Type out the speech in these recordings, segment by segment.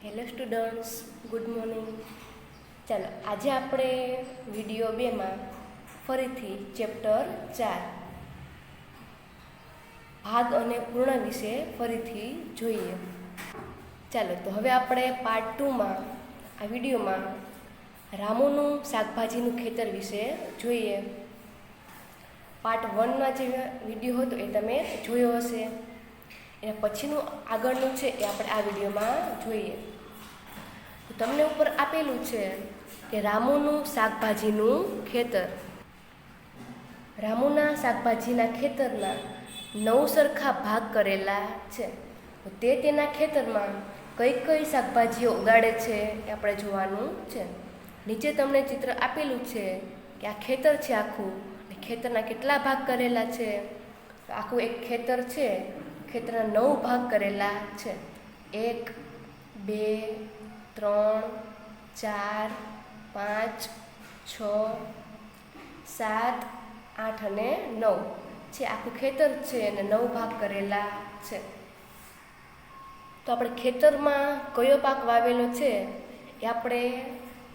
Hello students, good morning. ચાલો આજે આપણે વિડીયો 2માં ફરીથી ચેપ્ટર 4 ભાગ અને પૂર્ણ વિશે ફરીથી જોઈએ. ચાલો તો હવે આપણે પાર્ટ 2માં આ વિડીયોમાં રામુનું શાકભાજીનું ખેતર વિશે જોઈએ. પાર્ટ 1માં જે વિડીયો હતો એ તમે જોયો હશે. એના પછીનું આગળનું છે એ આપણે આ વિડીયોમાં જોઈએ. તો તમને ઉપર આપેલું છે કે રામુનું શાકભાજીનું ખેતર. રામુના શાકભાજીના ખેતરના 9 સરખા ભાગ કરેલા છે. તો તેના ખેતરમાં કઈ કઈ શાકભાજીઓ ઉગાડે છે એ આપણે જોવાનું છે. નીચે તમને ચિત્ર આપેલું છે કે આ ખેતર છે આખું. ખેતરના કેટલા ભાગ કરેલા છે? તો આખું એક ખેતર છે, ખેતરના 9 ભાગ કરેલા છે. 1 2 3 4 5 6 7 8 અને 9 છે. આખું ખેતર છે અને 9 ભાગ કરેલા છે. તો આપણે ખેતરમાં કયો પાક વાવેલો છે એ આપણે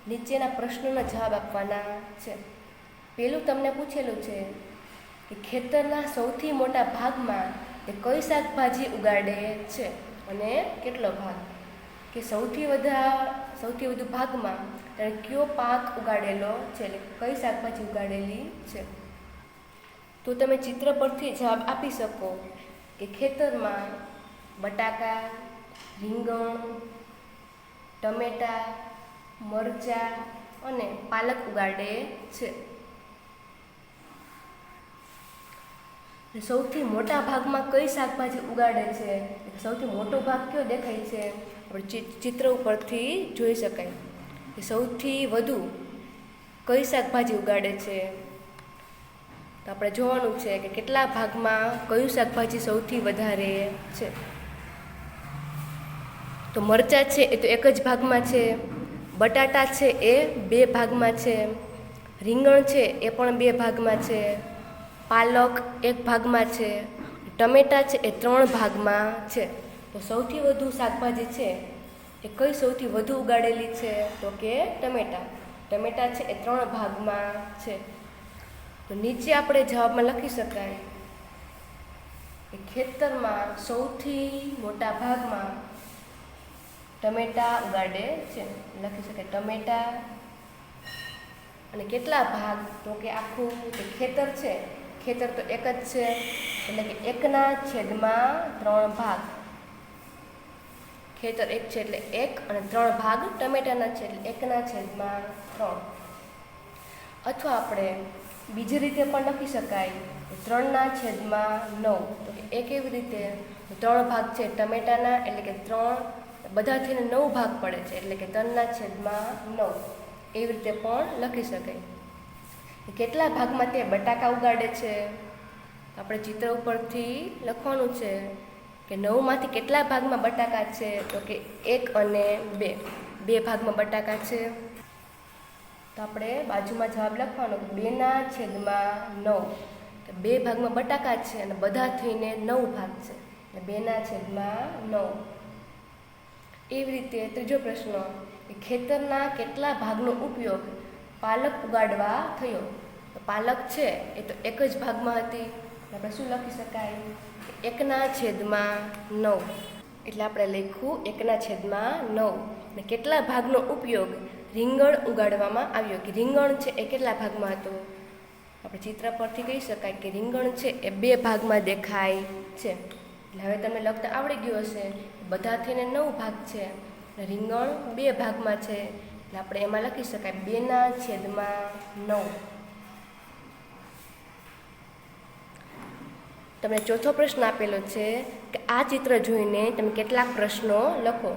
નીચેના પ્રશ્નોના જવાબ આપવાના છે. પહેલું તમને પૂછેલું છે કે ખેતરના સૌથી મોટા ભાગમાં એ કઈ શાકભાજી ઉગાડે છે અને કેટલો ભાગ? કે સૌથી વધુ ભાગમાં ત્યારે કયો પાક ઉગાડેલો છે, એટલે કઈ શાકભાજી ઉગાડેલી છે. તો તમે ચિત્ર પરથી જવાબ આપી શકો કે ખેતરમાં બટાકા, રીંગણ, ટમેટાં, મરચાં અને પાલક ઉગાડે છે. સૌથી મોટા ભાગમાં કઈ શાકભાજી ઉગાડે છે? સૌથી મોટો ભાગ કયો દેખાય છે? આપણે ચિત્ર ઉપરથી જોઈ શકાય કે સૌથી વધુ કઈ શાકભાજી ઉગાડે છે. તો આપણે જોવાનું છે કે કેટલા ભાગમાં કયું શાકભાજી સૌથી વધારે છે. તો મરચાં છે એ તો એક જ ભાગમાં છે, બટાટા છે એ 2 ભાગમાં છે, રીંગણ છે એ પણ 2 ભાગમાં છે, પાલક 1 ભાગમાં છે, ટમેટાં છે એ 3 ભાગમાં છે. તો સૌથી વધુ શાકભાજી છે એ કઈ સૌથી વધુ ઉગાડેલી છે? તો કે ટમેટાં. ટમેટાં છે એ 3 ભાગમાં છે. તો નીચે આપણે જવાબમાં લખી શકાય કે ખેતરમાં સૌથી મોટા ભાગમાં ટમેટાં ઉગાડે છે. લખી શકાય ટમેટાં. અને કેટલા ભાગ? તો કે આખું જે ખેતર છે, ખેતર તો એક જ છે એટલે કે 1/3 ભાગ. ખેતર એક છે એટલે 1 અને 3 ભાગ ટમેટાના છે એટલે 1/3. અથવા આપણે બીજી રીતે પણ લખી શકાય 3/9. તો કે એ કેવી રીતે? 3 ભાગ છે ટમેટાના એટલે કે 3, બધા થઈને 9 ભાગ પડે છે એટલે કે 3/9. એવી રીતે પણ લખી શકાય. કેટલા ભાગમાં તે બટાકા ઉગાડે છે? આપણે ચિત્ર ઉપરથી લખવાનું છે કે 9માંથી કેટલા ભાગમાં બટાકા છે? તો કે 1 અને 2. 2 ભાગમાં બટાકા છે. તો આપણે બાજુમાં જવાબ લખવાનો 2/9. 2 ભાગમાં બટાકા છે અને બધા થઈને 9 ભાગ છે એટલે 2/9. એવી રીતે ત્રીજો પ્રશ્ન કે ખેતરના કેટલા ભાગનો ઉપયોગ પાલક ઉગાડવા થયો? તો પાલક છે એ તો એક જ ભાગમાં હતી. આપણે શું લખી શકાય? 1/9. એટલે આપણે લખ્યું 1/9. અને કેટલા ભાગનો ઉપયોગ રીંગણ ઉગાડવામાં આવ્યો? કે રીંગણ છે એ કેટલા ભાગમાં હતો? આપણે ચિત્ર પરથી કહી શકાય કે રીંગણ છે એ 2 ભાગમાં દેખાય છે. એટલે હવે તમને લખતા આવડી ગયું હશે. બધા થઈને 9 ભાગ છે. રીંગણ 2 ભાગમાં છે એટલે આપણે એમાં લખી શકાય 2/9. તમને ચોથો પ્રશ્ન આપેલો છે કે આ ચિત્ર જોઈને તમે કેટલાક પ્રશ્નો લખો.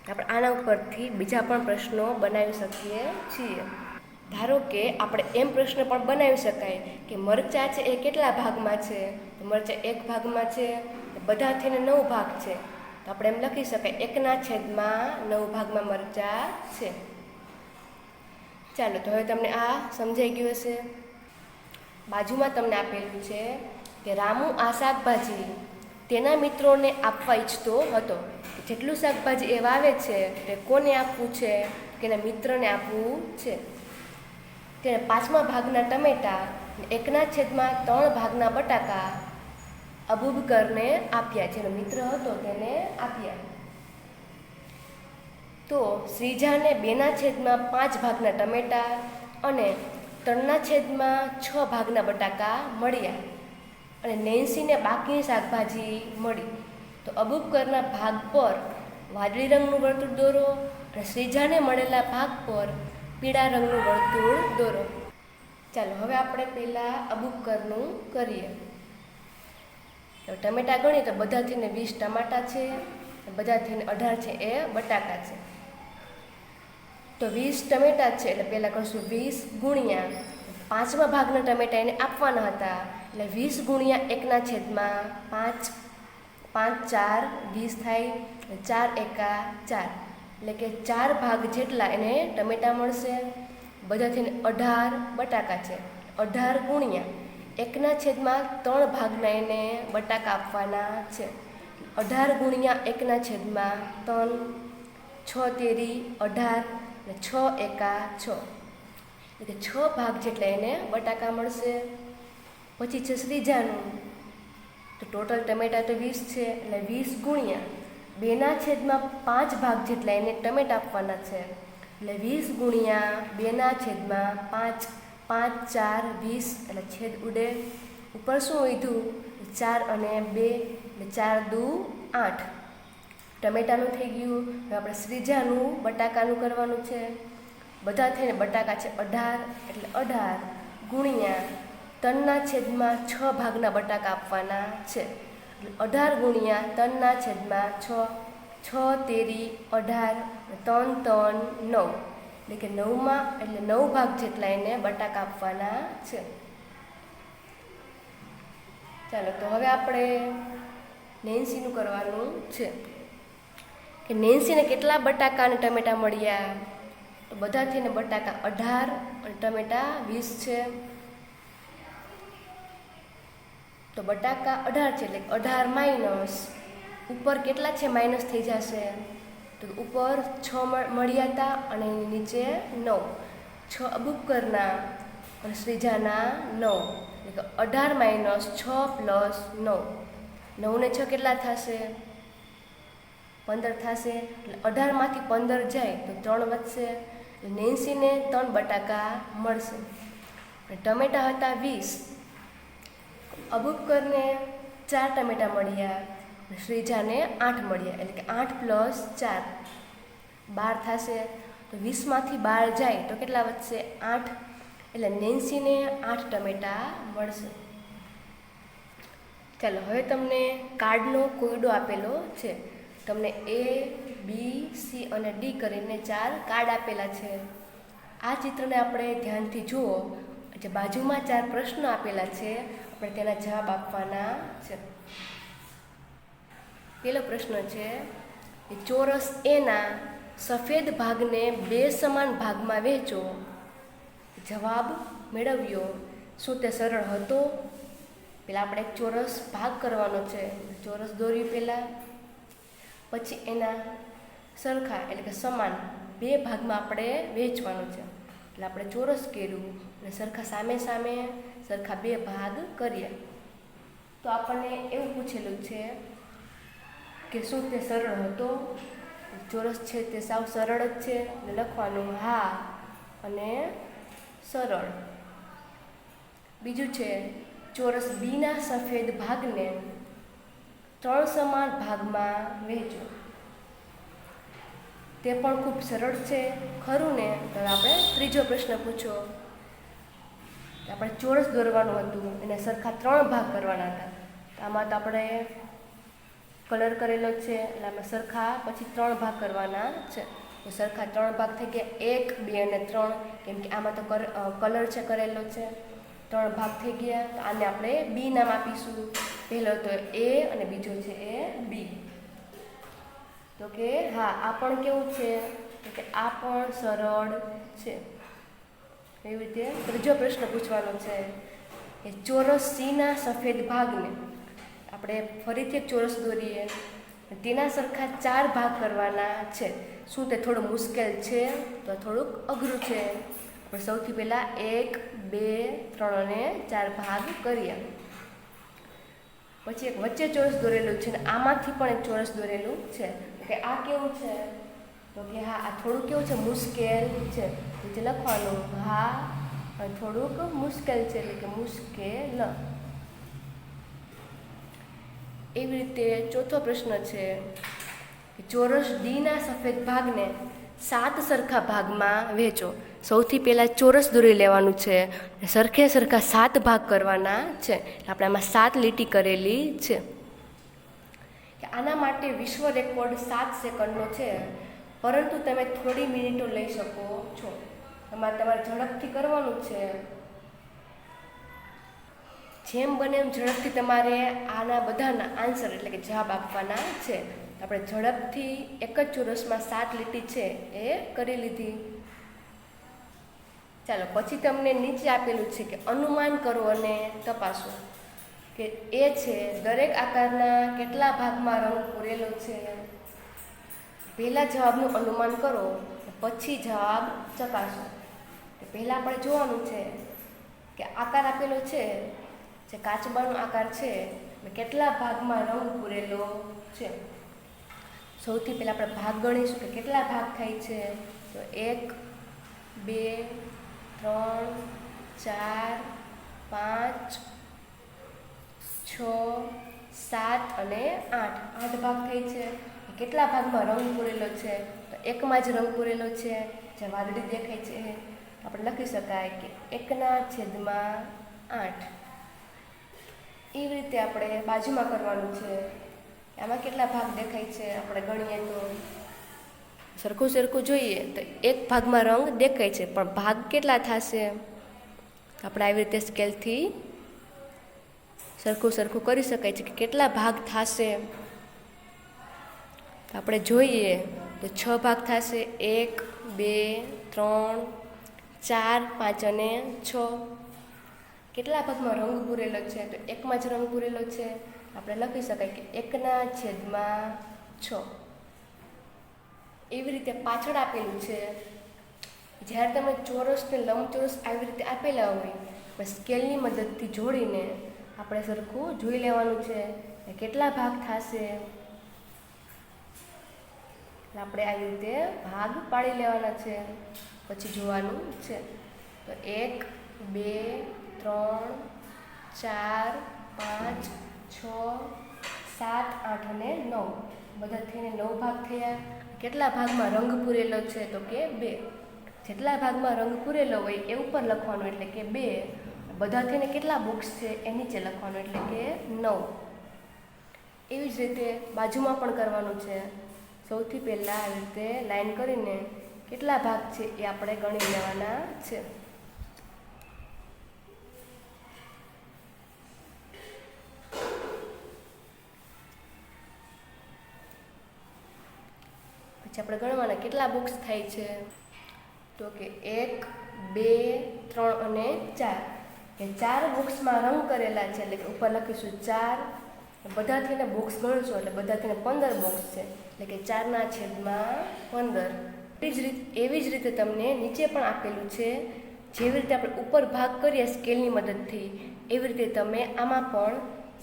આપણે આના ઉપરથી બીજા પણ પ્રશ્નો બનાવી શકીએ છીએ. ધારો કે આપણે એમ પ્રશ્ન પણ બનાવી શકાય કે મરચાં છે એ કેટલા ભાગમાં છે? તો મરચાં 1 ભાગમાં છે, બધા થઈને 9 ભાગ છે. તો આપણે એમ લખી શકાય 1/9 ભાગમાં મરચાં છે. ચાલો તો હવે તમને આ સમજાઈ ગયું હશે. બાજુમાં તમને આપેલું છે કે રામુ આ શાકભાજી તેના મિત્રોને આપવા ઈચ્છતો હતો. જેટલું શાકભાજી એ વાવે છે તે કોને આપવું છે? કે એના મિત્રને આપવું છે. તેને 5મા ભાગના ટમેટા 1/3 ભાગના બટાકા અબૂબકરને આપ્યા. જેનો મિત્ર હતો તેને આપ્યા. તો શ્રીજાને 2/5 ભાગના ટમેટા અને 3/6 ભાગના બટાકા મળ્યા અને નેન્સીને બાકીની શાકભાજી મળી. તો અબૂબકરના ભાગ પર વાદળી રંગનું વર્તુળ દોરો અને શ્રીજાને મળેલા ભાગ પર પીળા રંગનું વર્તુળ દોરો. ચાલો હવે આપણે પહેલાં અબૂબકરનું કરીએ. ટમેટા ગણીએ તો બધા થઈને 20 ટમાટા છે, બધા થઈને 18 છે એ બટાકા છે. તો 20 ટમેટા છે એટલે પહેલાં કરશું 20 ગુણ્યા 5મા ભાગના ટમેટા એને આપવાના હતા એટલે 20 ગુણ્યા 1/5, 5 4 20 થાય, 4 એકા 4 એટલે કે 4 ભાગ જેટલા એને ટમેટા મળશે. બધા થઈને 18 બટાકા છે. 18 ગુણ્યા 1/3 ભાગના એને બટાકા આપવાના છે. 18 ગુણ્યા 1/3, 6 તેરી 18 અને 6 એકા 6 એટલે કે 6 ભાગ જેટલા એને બટાકા મળશે. પછી છે શ્રીજાનું. તો ટોટલ ટમેટા તો 20 છે એટલે 20 ગુણ્યા 2/5 ભાગ જેટલા એને ટમેટા આપવાના છે એટલે 20 ગુણ્યા 2/5, 5 4 20 એટલે છેદ ઉડે. ઉપર શું વધ્યું? 4 અને 2 એટલે 4 દુ 8 ટમેટાનું થઈ ગયું. હવે આપણે શ્રીજાનું બટાકાનું કરવાનું છે. બધા થઈને બટાકા છે 18 એટલે 18 ગુણ્યા 3/6 ભાગના બટાકા આપવાના છે. 18 ગુણ્યા 3/6, 6 તેરી 18, 3 3 9 એટલે કે 9માં એટલે 9 ભાગ જેટલા એને બટાકા આપવાના છે. ચાલો તો હવે આપણે નેન્સીનું કરવાનું છે કે નેન્સીને કેટલા બટાકા અને ટમેટા મળ્યા? તો બધા થઈને બટાકા 18 અને ટમેટા 20 છે. તો બટાકા 18 છે એટલે 18 માઇનસ ઉપર કેટલા છે માઇનસ થઈ જશે? તો ઉપર 6 મળ્યા હતા અને નીચે 9. 6 અબૂબકરના અને શ્રીજાના 9 એટલે કે 18 માઇનસ 6 પ્લસ 9. 9 ને 6 કેટલા થશે? 15 થશે. એટલે 18માંથી 15 જાય તો 3 વધશે એટલે નેન્સીને 3 બટાકા મળશે. ટમેટા હતા 20. અબૂબકરને 4 ટમેટા મળ્યા, શ્રીજાને 8 મળ્યા એટલે કે 8 પ્લસ 4 12 થશે. તો 20માંથી 12 જાય તો કેટલા વધશે? 8 એટલે નેન્સીને 8 ટમેટા મળશે. ચાલો હવે તમને કાર્ડનો કોયડો આપેલો છે. તમને A, B, C અને D કરીને 4 કાર્ડ આપેલા છે. આ ચિત્રને આપણે ધ્યાનથી જુઓ. જે બાજુમાં 4 પ્રશ્નો આપેલા છે આપણે તેના જવાબ આપવાના છે. પહેલો પ્રશ્ન છે કે ચોરસ એના સફેદ ભાગને 2 સમાન ભાગમાં વહેંચો. જવાબ મેળવ્યો. શું તે સરળ હતો? પહેલાં આપણે એક ચોરસ ભાગ કરવાનો છે. ચોરસ દોર્યું પહેલાં, પછી એના સરખા એટલે કે સમાન 2 ભાગમાં આપણે વહેંચવાનું છે. એટલે આપણે ચોરસ કર્યું અને સરખા સામે સામે સરખા 2 ભાગ કર્યા. તો આપણને એવું પૂછેલું છે કે શું તે સરળ હતો? ચોરસ છે તે સાવ સરળ જ છે એટલે લખવાનું હા અને સરળ. બીજું છે ચોરસ બીના સફેદ ભાગને 3 સમાન ભાગમાં વહેંચો. તે પણ ખૂબ સરળ છે, ખરું ને? તો આપણે ત્રીજો પ્રશ્ન પૂછો. આપણે ચોરસ દોરવાનું હતું, એને સરખા 3 ભાગ કરવાના હતા. આમાં તો આપણે કલર કરેલો છે એટલે આપણે સરખા પછી 3 ભાગ કરવાના છે. તો સરખા 3 ભાગ થઈ ગયા 1, 2 અને 3. કેમ કે આમાં તો કલર છે કરેલો છે. 3 ભાગ થઈ ગયા. તો આને આપણે બી નામ આપીશું. પહેલો તો A અને બીજો છે એ B. તો કે હા, આ પણ કેવું છે? તો કે આ પણ સરળ છે. એવી રીતે ત્રીજો પ્રશ્ન પૂછવાનો છે કે ચોરસ Cના સફેદ ભાગને આપણે ફરીથી એક ચોરસ દોરીએ, તેના સરખા 4 ભાગ કરવાના છે. શું તે થોડું મુશ્કેલ છે? તો થોડુંક અઘરું છે. આપણે સૌથી પહેલાં 1, 2, 3 અને 4 ભાગ કરીએ. પછી એક વચ્ચે ચોરસ દોરેલું છે ને આમાંથી પણ એક ચોરસ દોરેલું છે. કે આ કેવું છે? તો કે હા, આ થોડુંક કેવું છે? મુશ્કેલ છે. નીચે લખવાનું હા, અને થોડુંક મુશ્કેલ છે, એટલે કે મુશ્કેલ. એવી રીતે ચોથો પ્રશ્ન છે કે ચોરસ ડીના સફેદ ભાગને 7 સરખા ભાગમાં વહેંચો. સૌથી પહેલાં ચોરસ દોરી લેવાનું છે, સરખે સરખા 7 ભાગ કરવાના છે. આપણે આમાં 7 લીટી કરેલી છે. આના માટે વિશ્વ રેકોર્ડ 7 સેકન્ડનો છે, પરંતુ તમે થોડી મિનિટો લઈ શકો છો. તમારે ઝડપથી કરવાનું છે. જેમ બને એમ ઝડપથી તમારે આના બધાના આન્સર એટલે કે જવાબ આપવાના છે. આપણે ઝડપથી એક જ ચોરસમાં 7 લીટી છે એ કરી લીધી. ચાલો, પછી તમને નીચે આપેલું છે કે અનુમાન કરો અને તપાસો. કે એ છે દરેક આકારના કેટલા ભાગમાં રંગ પૂરેલો છે. પહેલા જવાબનું અનુમાન કરો, પછી જવાબ ચકાસો. પહેલાં આપણે જોવાનું છે કે આકાર આપેલો છે, જે કાચબાનો આકાર છે, કેટલા ભાગમાં રંગ પૂરેલો છે. સૌથી પહેલાં આપણે ભાગ ગણીશું કે કેટલા ભાગ થાય છે. તો 1, 2, 3, 4, 5, 6, 7 અને 8. 8 ભાગ થાય છે. કેટલા ભાગમાં રંગ પૂરેલો છે? તો એકમાં જ રંગ પૂરેલો છે, જે વાદળી દેખાય છે. આપણે લખી શકાય કે 1/8. એવી રીતે આપણે બાજુમાં કરવાનું છે. આમાં કેટલા ભાગ દેખાય છે? આપણે ગણીએ તો સરખું જોઈએ તો એક ભાગમાં રંગ દેખાય છે, પણ ભાગ કેટલા થશે? આપણે આવી રીતે સ્કેલથી સરખું કરી શકાય છે કે કેટલા ભાગ થશે. આપણે જોઈએ તો 6 ભાગ થશે. 1, 2, 3, 4, 5 અને 6. કેટલા ભાગમાં રંગ પૂરેલો છે? તો એકમાં જ રંગ પૂરેલો છે. આપણે લખી શકાય કે 1/6. એવી રીતે પાછળ આપેલું છે. જ્યારે તમે ચોરસ ને લંબચોરસ આવી રીતે આપેલા હોય, સ્કેલની મદદથી જોડીને આપણે સરખું જોઈ લેવાનું છે કે કેટલા ભાગ થશે. આપણે આવી રીતે ભાગ પાડી લેવાના છે. પછી જોવાનું છે તો 1, 2, 3, 4, 5, 6, 7, 8 અને 9. બધા થઈને 9 ભાગ થયા. કેટલા ભાગમાં રંગ પૂરેલો છે? તો કે 2. જેટલા ભાગમાં રંગ પૂરેલો હોય એ ઉપર લખવાનું એટલે કે 2. બધા થઈને કેટલા બોક્સ છે એ નીચે લખવાનું એટલે કે 9. એવી જ રીતે બાજુમાં પણ કરવાનું છે. સૌથી પહેલાં આવી રીતે લાઈન કરીને કેટલા ભાગ છે એ આપણે ગણી લેવાના છે. પછી આપણે ગણવાના કેટલા બોક્સ થાય છે. તો કે 1, 2, 3 અને 4. એ 4 બોક્સમાં રંગ કરેલા છે, એટલે કે ઉપર લખીશું 4. બધા થઈને બોક્સ ગણશું એટલે બધા થઈને 15 બોક્સ છે, એટલે કે 4/15. એવી જ રીતે તમને નીચે પણ આપેલું છે. જેવી રીતે આપણે ઉપર ભાગ કરીએ સ્કેલની મદદથી, એવી રીતે તમે આમાં પણ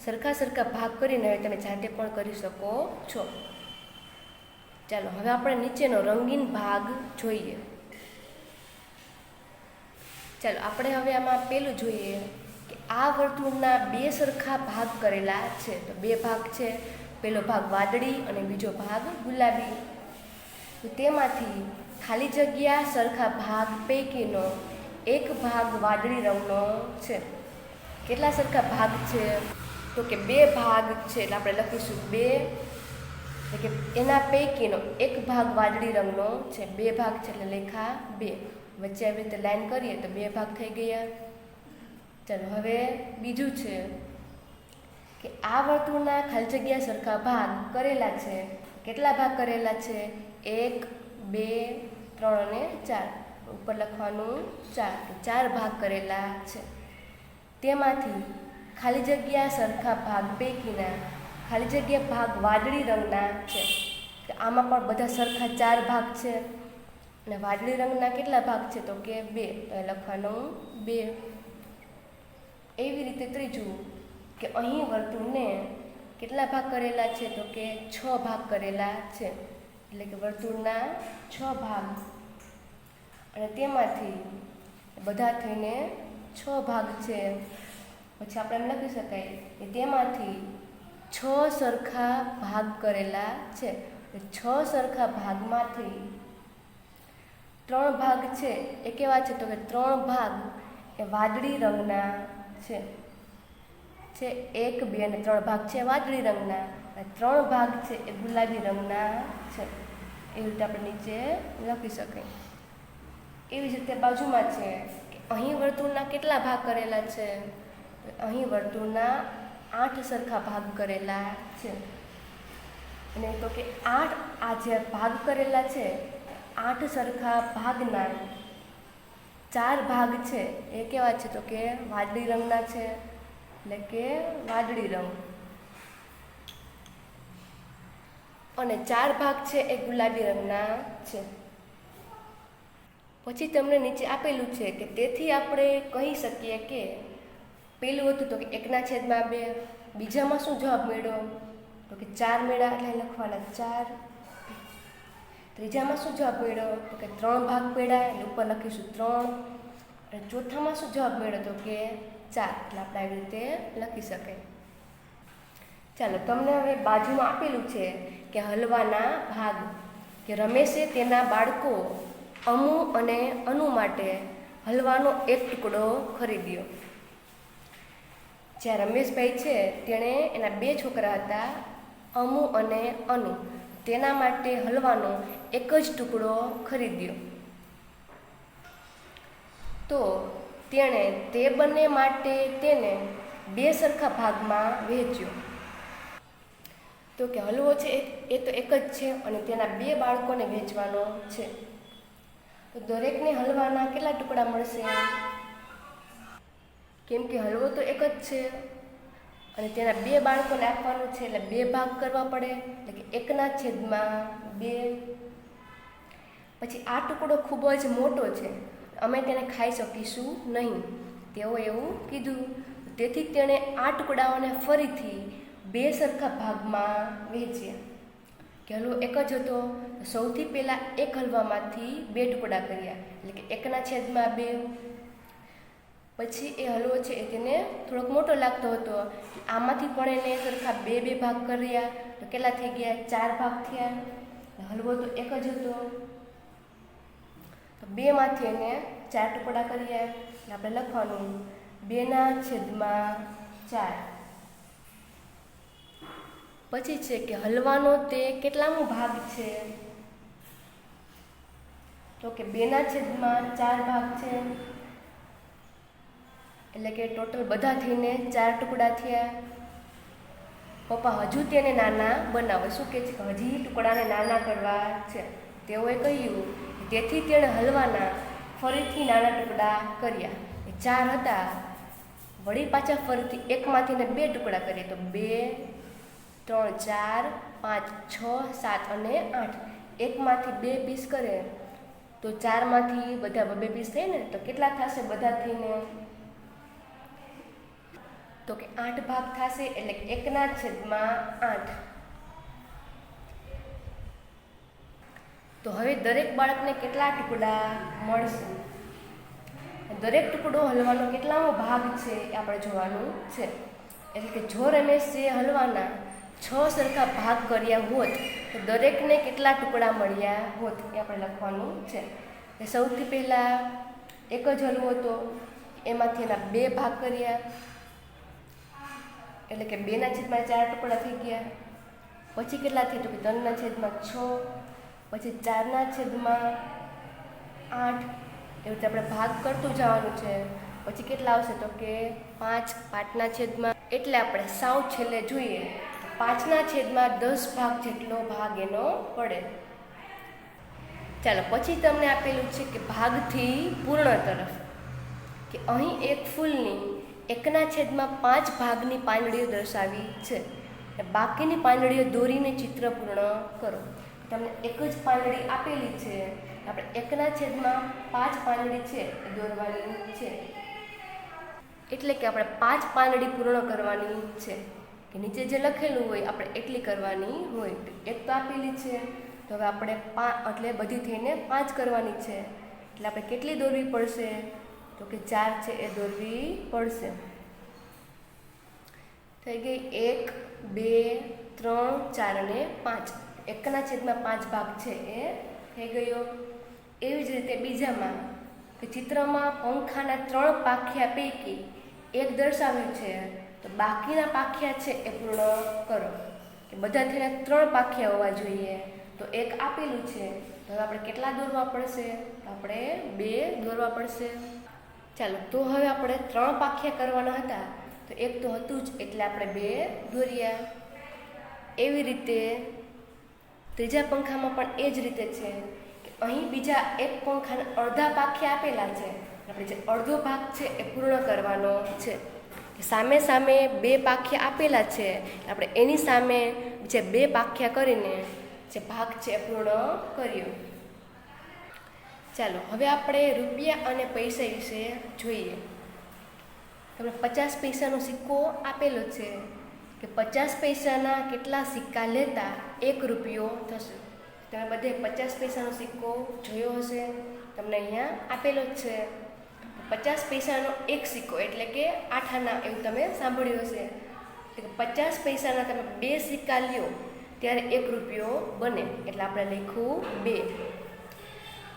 સરખા ભાગ કરીને તમે જાતે પણ કરી શકો છો. ચાલો, હવે આપણે નીચેનો રંગીન ભાગ જોઈએ. ચાલો, આપણે હવે આમાં પેલું જોઈએ કે આ વર્તુળના 2 સરખા ભાગ કરેલા છે. તો 2 ભાગ છે. પહેલો ભાગ વાદળી અને બીજો ભાગ ગુલાબી. તો તેમાંથી ખાલી જગ્યા સરખા ભાગ પૈકીનો એક ભાગ વાદળી રંગનો છે. કેટલા સરખા ભાગ છે? તો કે 2 ભાગ છે, એટલે આપણે લખીશું 2. એટલે કે એના પૈકીનો એક ભાગ વાદળી રંગનો છે. 2 ભાગ છે એટલે લેખા 2. વચ્ચે આવી રીતે લાઈન કરીએ તો 2 ભાગ થઈ ગયા. ચાલો, હવે બીજું છે કે આ વર્તુળના ખાલી જગ્યા સરખા ભાગ કરેલા છે. કેટલા ભાગ કરેલા છે? 1, 2, 3 અને 4. ઉપર લખવાનું 4. 4 ભાગ કરેલા છે. તેમાંથી ખાલી જગ્યા સરખા ભાગ પૈકીના ખાલી જગ્યા ભાગ વાદળી રંગના છે. આમાં પણ બધા સરખા 4 ભાગ છે અને વાદળી રંગના કેટલા ભાગ છે તો કે 2, તો એ લખવાનું 2. એવી રીતે ત્રીજું કે અહીં વર્તુળને કેટલા ભાગ કરેલા છે તો કે 6 ભાગ કરેલા છે, એટલે કે વર્તુળના 6 ભાગ, અને તેમાંથી બધા થઈને 6 ભાગ છે. પછી આપણે એમ લખી શકાય કે તેમાંથી 6 સરખા ભાગ કરેલા છે. 6 સરખા ભાગમાંથી 3 ભાગ છે એ કેવા છે તો કે 3 ભાગ એ વાદળી રંગના છે. 1, 2 અને 3 ભાગ છે વાદળી રંગના, અને 3 ભાગ છે એ ગુલાબી રંગના છે. એવી રીતે આપણે નીચે લખી શકાય. એવી જ રીતે બાજુમાં છે કે અહીં વર્તુળના કેટલા ભાગ કરેલા છે, અહીં વર્તુળના 8 સરખા ભાગ કરેલા છે. અને તો કે 8 આ જે ભાગ કરેલા છે 8 સરખા ભાગના 4 ભાગ છે એ કેવા છે તો કે વાદળી રંગના છે, એટલે કે વાદળી રંગ, અને 4 ભાગ છે એ ગુલાબી રંગના છે. પછી તમને નીચે આપેલું છે કે તેથી આપણે કહી શકીએ કે પેલું હતું તો કે 1/2, બીજામાં શું જવાબ મળ્યો તો કે 4 મળ્યા, એટલે લખવાના 4. ત્રીજામાં શું જવાબ મળ્યો તો કે 3 ભાગ પડ્યા, એટલે ઉપર લખીશું 3. અને ચોથામાં શું જવાબ મળ્યો તો કે 4, એટલે આપણે આવી રીતે લખી શકાય. ચાલો, તમને હવે બાજુમાં આપેલું છે કે હલવાના ભાગ, કે રમેશે તેના બાળકો અમુ અને અનુ માટે હલવાનો એક ટુકડો ખરીદ્યો. જ્યાં રમેશભાઈ છે તેણે એના 2 છોકરા હતા, અમુ અને અનુ, તેના માટે હલવાનો એક જ ટુકડો ખરીદ્યો. તો તેણે તે બંને માટે તેને 2 સરખા ભાગમાં વહેંચ્યો. તો કે હલવો છે એ તો એક જ છે અને તેના 2 બાળકોને વહેંચવાનો છે. તો દરેકને હલવાના કેટલા ટુકડા મળશે, કેમ કે હલવો તો એક જ છે અને તેના 2 બાળકોને આપવાનું છે, એટલે 2 ભાગ કરવા પડે, એટલે કે 1/2. પછી આ ટુકડો ખૂબ જ મોટો છે, અમે તેને ખાઈ શકીશું નહીં, તેઓ એવું કીધું. તેથી તેણે આ ટુકડાઓને ફરીથી 2 સરખા ભાગમાં વહેંચ્યા. કે હલવો એક જ હતો, સૌથી પહેલાં એક હલવામાંથી 2 ટુકડા કર્યા, એટલે કે 1/2. પછી એ હલવો છે એ તેને થોડોક મોટો લાગતો હતો, આમાંથી પણ એને સરખા 2 ભાગ કર્યા, તો કેટલા થઈ ગયા 4 ભાગ થયા. હલવો તો એક જ હતો, તો 2માંથી એને 4 ટુકડા કર્યા, એટલે આપણે લખવાનું 2/4. પછી છે કે હલવાનો તે કેટલામો ભાગ છે, તો કે 2/4 ભાગ છે, એટલે કે ટોટલ બધા થઈને 4 ટુકડા થયા. પપ્પા હજુ તેને નાના બનાવે, શું કહે છે કે હજી ટુકડાને નાના કરવા છે. તેઓએ કહ્યું તેથી તેણે હલવાના ફરીથી નાના ટુકડા કર્યા. 4 હતા, વળી પાછા ફરીથી એકમાંથી 2 ટુકડા કરીએ, તો 2, 3, 4, 5, 6, 7 અને 8. એકમાંથી 2 પીસ કરે તો 4માંથી બધા 2 પીસ થાય ને, તો કેટલા થશે બધા થઈને તો કે 8 ભાગ થશે, એટલે 1/8. તો હવે દરેક બાળકને કેટલા ટુકડા મળશે, દરેક ટુકડો હલવાનો કેટલામો ભાગ છે એ આપણે જોવાનું છે. એટલે કે જો રમેશે હલવાના 6 સરખા ભાગ કર્યા હોત તો દરેકને કેટલા ટુકડા મળ્યા હોત એ આપણે લખવાનું છે. સૌથી પહેલાં એક જ હલવો હતો, એમાંથી એના 2 ભાગ કર્યા, એટલે કે 2/4 ટુકડા થઈ ગયા. પછી કેટલા થઈ તો કે 3/6, પછી 4/8. એવી રીતે આપણે ભાગ કરતું જવાનું છે. પછી કેટલા આવશે તો કે 5, 5/, એટલે આપણે સાવ છેલ્લે જોઈએ 5/10 ભાગ જેટલો ભાગ એનો પડે. ચાલો, પછી તમને આપેલું છે કે ભાગથી પૂર્ણ તરફ, કે અહીં એક ફૂલની 1/5 ભાગની પાંદડીઓ દર્શાવી છે. બાકીની પાંદડીઓ દોરીને ચિત્ર પૂર્ણ કરો. તમને એક જ પાંદડી આપેલી છે, આપણે 1/5 પાંદડી છે એ દોરવાની છે. એટલે કે આપણે 5 પાંદડી પૂર્ણ કરવાની છે. કે નીચે જે લખેલું હોય આપણે એટલી કરવાની હોય. એક તો આપેલી છે, તો હવે આપણે એટલે બધી થઈને 5 કરવાની છે. એટલે આપણે કેટલી દોરવી પડશે? તો કે 4 છે એ દોરવી પડશે. થઈ ગઈ 1, 2, 3, 4 અને 5. 1/5 ભાગ છે એ થઈ ગયો. એવી જ રીતે બીજામાં કે ચિત્રમાં પંખાના 3 પાંખિયા પૈકી એક દર્શાવ્યું છે, તો બાકીના પાંખિયા છે એ પૂર્ણ કરો. કે બધા થઈને 3 પાંખિયા હોવા જોઈએ, તો એક આપેલું છે, તો હવે આપણે કેટલા દોરવા પડશે? તો આપણે 2 દોરવા પડશે. ચાલો, તો હવે આપણે 3 પાંખિયા કરવાના હતા, તો એક તો હતું જ એટલે આપણે 2 દોર્યા. એવી રીતે ત્રીજા પંખામાં પણ એ જ રીતે છે કે અહીં બીજા એક પંખાના અડધા પાંખિયા આપેલા છે. આપણે જે અડધો ભાગ છે એ પૂર્ણ કરવાનો છે. સામે સામે 2 પાંખિયા આપેલા છે, આપણે એની સામે જે 2 પાંખિયા કરીને જે ભાગ છે એ પૂર્ણ કર્યો. ચાલો, હવે આપણે રૂપિયા અને પૈસા વિશે જોઈએ. તમને 50 પૈસાનો સિક્કો આપેલો છે કે 50 પૈસાના કેટલા સિક્કા લેતા 1 રૂપિયો થશે. તમે બધે 50 પૈસાનો સિક્કો જોયો હશે, તમને અહીંયા આપેલો જ છે. 50 પૈસાનો એક સિક્કો એટલે કે 8 આના એવું તમે સાંભળ્યું હશે. એટલે કે 50 પૈસાના તમે 2 સિક્કા લ્યો ત્યારે 1 રૂપિયો બને, એટલે આપણે લખ્યું 2.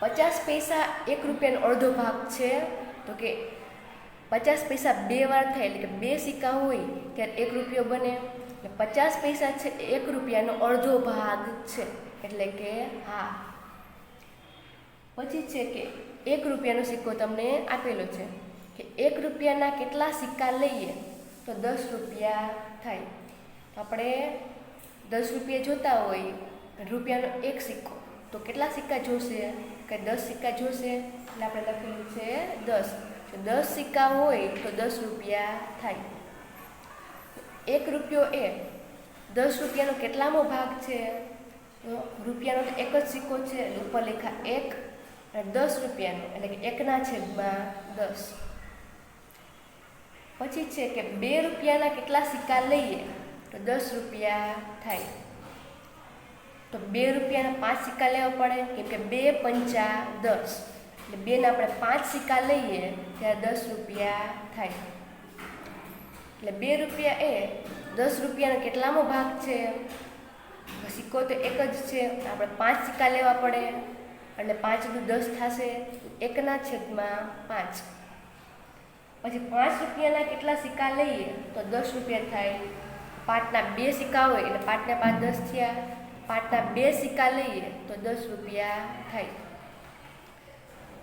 50 પૈસા 1 રૂપિયાનો અડધો ભાગ છે, તો કે 50 પૈસા 2 વાર થાય એટલે કે 2 સિક્કા હોય ત્યારે 1 રૂપિયો બને. 50 પૈસા છે 1 રૂપિયાનો અડધો ભાગ છે, એટલે કે હા. પછી છે કે 1 રૂપિયાનો સિક્કો તમને આપેલો છે કે 1 રૂપિયાના કેટલા સિક્કા લઈએ તો 10 રૂપિયા થાય. તો આપણે 10 રૂપિયા જોતા હોય, રૂપિયાનો એક સિક્કો, તો કેટલા સિક્કા જોશે? કે 10 સિક્કા જોશે, એટલે આપણે લખેલું છે 10. જો 10 સિક્કા હોય તો 10 રૂપિયા થાય. 1 રૂપિયો એ 10 રૂપિયાનો કેટલામો ભાગ છે? તો રૂપિયાનો તો એક જ સિક્કો છે, ઉપર લેખા 1 અને 10 રૂપિયાનો એટલે કે 1/10. પછી છે કે 2 રૂપિયાના કેટલા સિક્કા લઈએ તો 10 રૂપિયા થાય. તો 2 રૂપિયાના 5 સિક્કા લેવા પડે, કેમ કે 2 પંચા 10, એટલે 2 ના આપણે 5 સિક્કા લઈએ ત્યારે 10 રૂપિયા થાય. એટલે 2 રૂપિયા એ 10 રૂપિયાનો કેટલામો ભાગ છે? સિક્કો તો એક જ છે, આપણે 5 સિક્કા લેવા પડે, એટલે 5 × 10 થશે 1/5. પછી 5 રૂપિયાના કેટલા સિક્કા લઈએ તો 10 રૂપિયા થાય. 5ના 2 સિક્કા હોય એટલે 5 ને 5 10 થયા. 5ના 2 સિક્કા લઈએ તો 10 રૂપિયા થાય.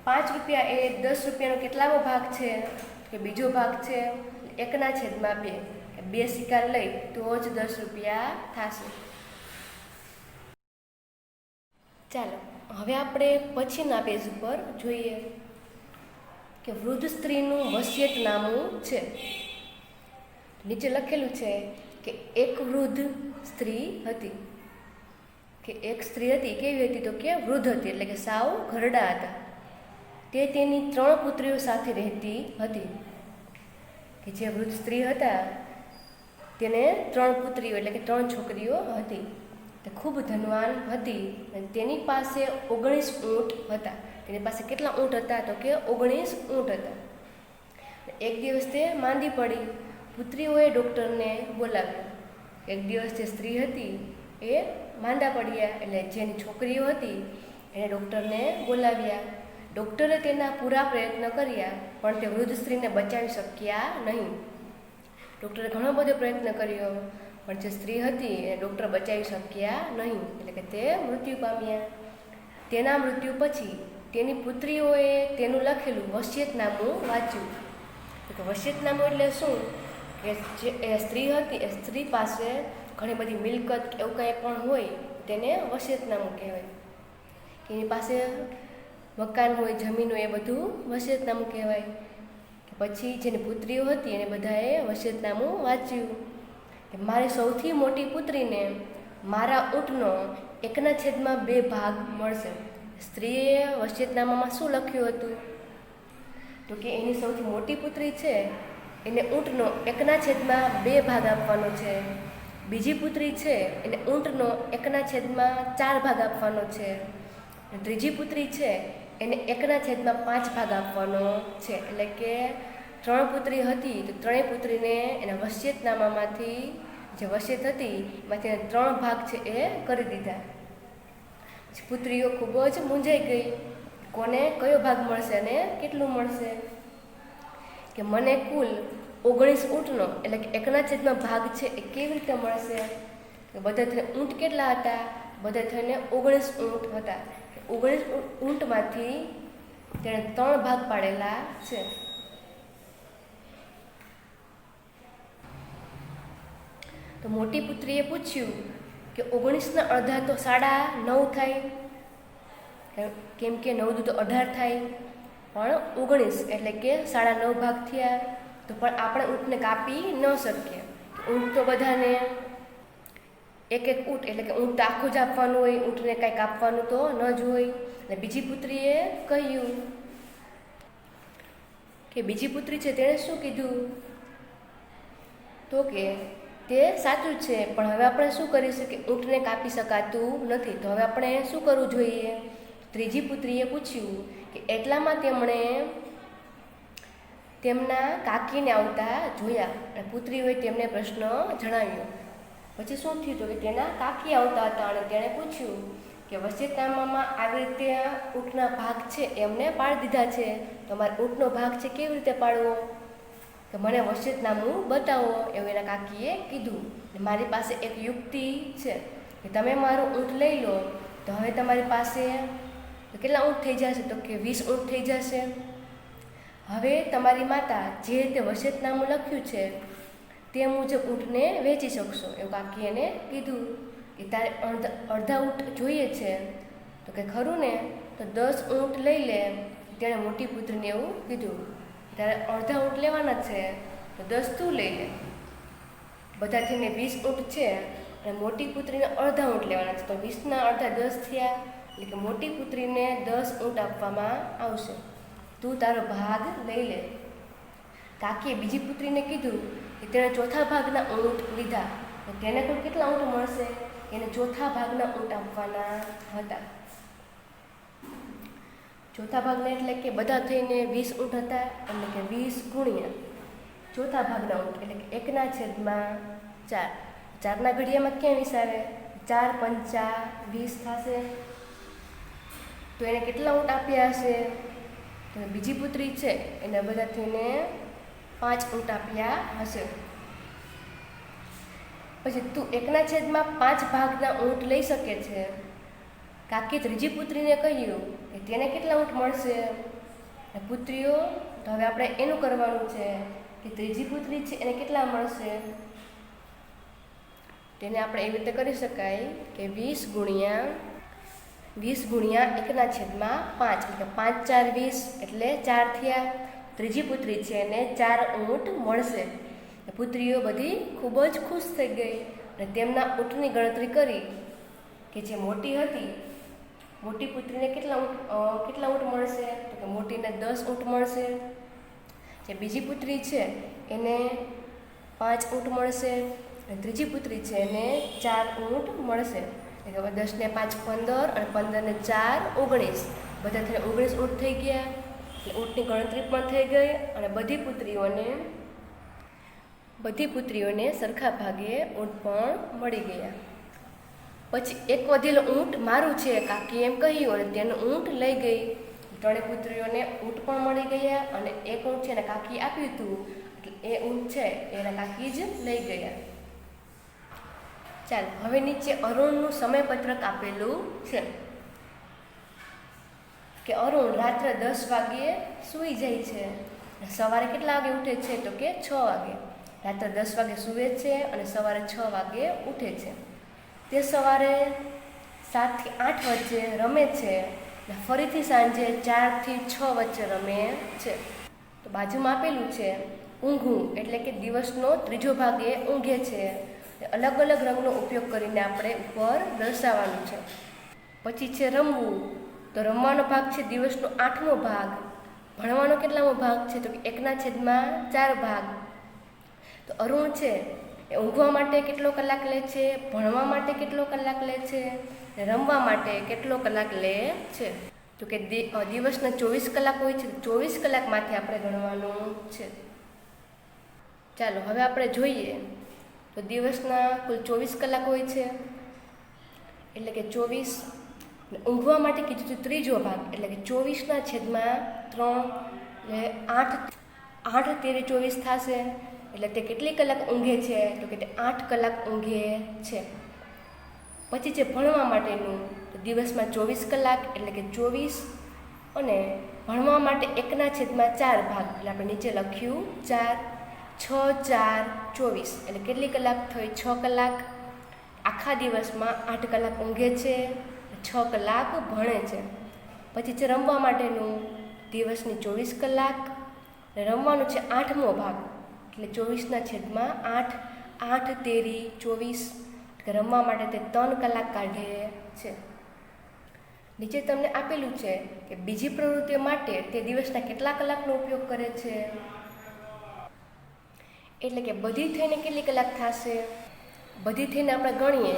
5 રૂપિયા એ 10 રૂપિયાનો કેટલામો ભાગ છે? કે બીજો ભાગ છે, 1/2. 2 સિક્કા લઈ તો જ 10 રૂપિયા થશે. ચાલો, હવે આપણે પછીના પેજ ઉપર જોઈએ કે વૃદ્ધ સ્ત્રીનું વસિયતનામું છે. નીચે લખેલું છે કે એક વૃદ્ધ સ્ત્રી હતી. કે એક સ્ત્રી હતી, કેવી હતી? તો કે વૃદ્ધ હતી, એટલે કે સાવ ઘરડા હતા. તે તેની 3 પુત્રીઓ સાથે રહેતી હતી. કે જે વૃદ્ધ સ્ત્રી હતા તેને 3 પુત્રીઓ એટલે કે 3 છોકરીઓ હતી. તે ખૂબ ધનવાન હતી અને તેની પાસે 19 ઊંટ હતા. તેની પાસે કેટલા ઊંટ હતા? તો કે 19 ઊંટ હતા. એક દિવસ તે માંદી પડી. પુત્રીઓએ ડૉક્ટરને બોલાવ્યો. એક દિવસ જે સ્ત્રી હતી એ માંદા પડ્યા, એટલે જેની છોકરીઓ હતી એને ડૉક્ટરને બોલાવ્યા. ડૉક્ટરે તેના પૂરા પ્રયત્ન કર્યા, પણ તે વૃદ્ધ સ્ત્રીને બચાવી શક્યા નહીં. ડૉક્ટરે ઘણો બધો પ્રયત્ન કર્યો, પણ જે સ્ત્રી હતી એ ડૉક્ટર બચાવી શક્યા નહીં, એટલે કે તે મૃત્યુ પામ્યા. તેના મૃત્યુ પછી તેની પુત્રીઓએ તેનું લખેલું વસિયતનામું વાંચ્યું. તો વસિયતનામું એટલે શું? કે જે સ્ત્રી હતી એ સ્ત્રી પાસે ઘણી બધી મિલકત કે એવું કંઈ પણ હોય તેને વસિયતનામું કહેવાય. એની પાસે મકાન હોય, જમીન હોય, એ બધું વસિયતનામું કહેવાય. પછી જેની પુત્રીઓ હતી એને બધાએ વસિયતનામું વાંચ્યું કે મારી સૌથી મોટી પુત્રીને મારા ઊંટનો 1/2 ભાગ મળશે. સ્ત્રીએ વસિયતનામામાં શું લખ્યું હતું? તો કે એની સૌથી મોટી પુત્રી છે એને ઊંટનો 1/2 ભાગ આપવાનો છે. બીજી પુત્રી છે એને ઊંટનો 1/4 ભાગ આપવાનો છે. ત્રીજી પુત્રી છે એને 1/5 ભાગ આપવાનો છે. એટલે કે 3 પુત્રી હતી તો 3 પુત્રીને એના વસિયતનામામાંથી જે વસિયત હતી એમાંથી 3 ભાગ છે એ કરી દીધા. પુત્રીઓ ખૂબ જ મૂંઝાઈ ગઈ, કોને કયો ભાગ મળશે અને કેટલું મળશે. કે મને કુલ 19 ઊંટનો એટલે કે 1/2 ભાગ છે એ કેવી રીતે મળશે? કે બધા થઈને ઊંટ કેટલા હતા? બધા થઈને 19 ઊંટ હતા. 19 ઊંટમાંથી તેણે 3 ભાગ પાડેલા છે. તો મોટી પુત્રીએ પૂછ્યું કે 19ના અડધા તો 9.5 થાય, કેમ કે 9 તો 18 થાય, પણ 19 એટલે કે 9.5 ભાગ થયા. તો પણ આપણે ઊંટને કાપી ન શકીએ. ઊંટ તો બધાને એક ઊંટ એટલે કે ઊંટ તો આખું જ આપવાનું હોય, ઊંટને કાંઈ કાપવાનું તો ન જ હોય. અને બીજી પુત્રીએ કહ્યું કે બીજી પુત્રી છે તેણે શું કીધું? તો કે તે સાચું છે, પણ હવે આપણે શું કરીશું કે ઊંટને કાપી શકાતું નથી, તો હવે આપણે શું કરવું જોઈએ? ત્રીજી પુત્રીએ પૂછ્યું કે એટલામાં તેમણે તેમના કાકીને આવતા જોયા અને પુત્રીઓએ તેમને પ્રશ્ન જણાવ્યો. પછી શું થયું? તો કે તેના કાકી આવતા હતા અને તેણે પૂછ્યું કે વસિયતનામામાં આવી રીતે ઊંટના ભાગ છે એમને પાડી દીધા છે, તો મારે ઊંટનો ભાગ છે કેવી રીતે પાડવો? કે મને વસિયતનામું બતાવો, એવું એના કાકીએ કીધું. મારી પાસે એક યુક્તિ છે કે તમે મારું ઊંટ લઈ લો તો હવે તમારી પાસે કેટલા ઊંટ થઈ જશે? તો કે 20 ઊંટ થઈ જશે. હવે તમારી માતા જે રીતે વસિયતનામું લખ્યું છે તે મુજબ ઊંટને વેચી શકશો, એવું કાકી એને કીધું. કે તારે અડધા ઊંટ જોઈએ છે? તો કે ખરું ને, તો 10 ઊંટ લઈ લે. તેણે મોટી પુત્રીને એવું કીધું. તારે અડધા ઊંટ લેવાના છે તો 10 તું લઈ લે. બધા થઈને 20 ઊંટ છે અને મોટી પુત્રીને અડધા ઊંટ લેવાના છે, તો 20ના અડધા 10 થયા. એટલે કે મોટી પુત્રીને 10 ઊંટ આપવામાં આવશે, તું તારો ભાગ લઈ લે. કાકીએ બીજી પુત્રીને કીધું કે તેણે ચોથા ભાગના ઊંટ લીધા, તો તેને પણ કેટલા ઊંટ મળશે? એને ચોથા ભાગના ઊંટ આપવાના હતા. ચોથા ભાગના એટલે કે બધા થઈને 20 ઊંટ હતા, એટલે કે 20 ગુણ્યા ચોથા ભાગના ઊંટ એટલે કે 1/4. 4ના ઘડિયામાં ક્યાં વિસાવે? 4 પંચા 20 થશે. તો એને કેટલા ઊંટ આપ્યા હશે? તો બીજી પુત્રી છે એને બધા થઈને 5 ઊંટ આપ્યા હશે. પછી તું 1/5 ભાગના ઊંટ લઈ શકે છે. કાકી ત્રીજી પુત્રીને કહ્યું કે તેને કેટલા ઊંટ મળશે? પુત્રીઓ, તો હવે આપણે એનું કરવાનું છે કે ત્રીજી પુત્રી છે એને કેટલા મળશે? તેને આપણે એવી રીતે કરી શકાય કે 20 ગુણ્યા 1/5 એટલે કે 5 4 20 એટલે 4 થયા. ત્રીજી પુત્રી છે એને 4 ઊંટ મળશે. પુત્રીઓ બધી ખૂબ જ ખુશ થઈ ગઈ અને તેમના ઊંટની ગણતરી કરી કે જે મોટી હતી, મોટી પુત્રીને કેટલા ઊંટ મળશે? તો કે મોટીને 10 ઊંટ મળશે. જે બીજી પુત્રી છે એને 5 ઊંટ મળશે અને ત્રીજી પુત્રી છે એને 4 ઊંટ મળશે. એટલે કે 10 ને 5 15 અને 15 ને 4 19. બધા થઈને 19 ઊંટ થઈ ગયા. એટલે ઊંટની ગણતરી પણ થઈ ગઈ અને બધી પુત્રીઓને સરખા ભાગે ઊંટ પણ મળી ગયા. પછી એક વધેલો ઊંટ મારું છે, કાકી એમ કહ્યું અને તેનું ઊંટ લઈ ગઈ. ત્રણેય પુત્રીઓને ઊંટ પણ મળી ગયા અને એક ઊંટ છે એને કાકી આપ્યું હતું, એટલે એ ઊંટ છે એના કાકી જ લઈ ગયા. ચાલ, હવે નીચે અરુણનું સમયપત્રક આપેલું છે કે અરુણ રાત્રે 10 વાગ્યે સૂઈ જાય છે, સવારે કેટલા વાગે ઉઠે છે? તો કે 6 વાગે. રાત્રે 10 વાગે સૂવે છે અને સવારે 6 વાગે ઉઠે છે. તે સવારે 7 થી 8 વચ્ચે રમે છે અને ફરીથી સાંજે 4 થી 6 વચ્ચે રમે છે. તો તો બાજુમાં આપેલું છે ઊંઘવું, એટલે કે દિવસનો ત્રીજો ભાગ એ ઊંઘે છે. અલગ અલગ રંગનો ઉપયોગ કરીને આપણે ઉપર દર્શાવવાનું છે. પછી છે રમવું, તો રમવાનો ભાગ છે દિવસનો 8મો ભાગ. ભણવાનો કેટલામો ભાગ છે? તો 1/4 ભાગ. તો અરુણ છે એ ઊંઘવા માટે કેટલો કલાક લે છે, ભણવા માટે કેટલો કલાક લે છે, રમવા માટે કેટલો કલાક લે છે? તો કે દિવસના 24 કલાક હોય છે. 24 કલાકમાંથી આપણે ગણવાનું છે. ચાલો હવે આપણે જોઈએ તો દિવસના કુલ 24 કલાક હોય છે, એટલે કે 24. ઊંઘવા માટે કીધું હતું ત્રીજો ભાગ, એટલે કે 24/3 એટલે 8 તેરી 24 થશે. એટલે તે કેટલી કલાક ઊંઘે છે? તો કે તે 8 કલાક ઊંઘે છે. પછી છે ભણવા માટેનું, તો દિવસમાં 24 કલાક એટલે કે 24, અને ભણવા માટે 1/4 ભાગ, એટલે આપણે નીચે લખ્યું 4. 6, 4, 24 એટલે કેટલી કલાક થઈ? 6 કલાક. આખા દિવસમાં 8 કલાક ઊંઘે છે, 6 કલાક ભણે છે. પછી છે રમવા માટેનું, દિવસની 24 કલાક, રમવાનું છે 8મો ભાગ, એટલે 24/8, 8 તેરી 24, રમવા માટે તે 3 કલાક કાઢે છે. નીચે તમને આપેલું છે કે બીજી પ્રવૃત્તિઓ માટે તે દિવસના કેટલા કલાકનો ઉપયોગ કરે છે, એટલે કે બધી થઈને કેટલી કલાક થશે? બધી થઈને આપણે ગણીએ